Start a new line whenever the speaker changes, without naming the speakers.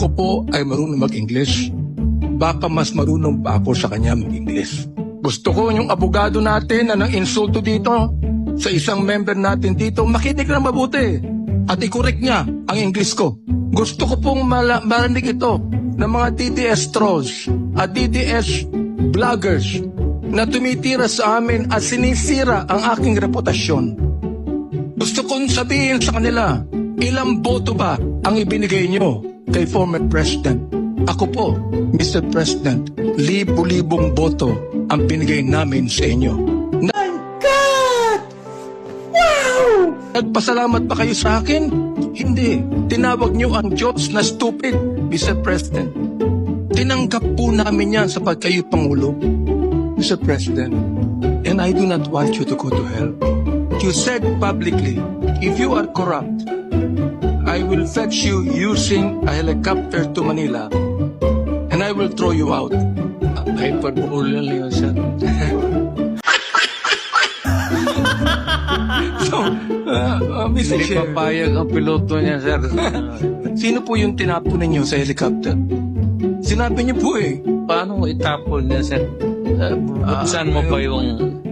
ko po ay marunong mag-English. Baka mas marunong pa ako sa kanya mag-English. Gusto ko yung abogado natin na nang insulto dito sa isang member natin dito, makinig na mabuti at i-correct niya ang English ko. Gusto ko pong marinig ito ng mga DDS trolls at DDS vloggers na tumitira sa amin at sinisira ang aking reputasyon. Gusto kong sabihin sa kanila, ilang boto ba ang ibinigay nyo kay former President? Ako po, Mr. President, libo-libong boto ang binigay namin sa inyo. My God! Wow! Nagpasalamat pa kayo sa akin? Hindi. Tinawag nyo ang Diyos na stupid, Mr. President. Tinanggap po namin yan sa pagkayo Pangulo, Mr. President. And I do not want you to go to hell. You said publicly, if you are corrupt, I will fetch you using a helicopter to Manila and I will throw you out. Ay, pagbuulan lang yun, sir. So, Mr.
Hindi
Chair,
papayag ang piloto niya, sir.
sino po yung tinapon ninyo sa helicopter? Sinabi niyo po eh.
Paano mo itapon niya, sir? Buksan mo pa yung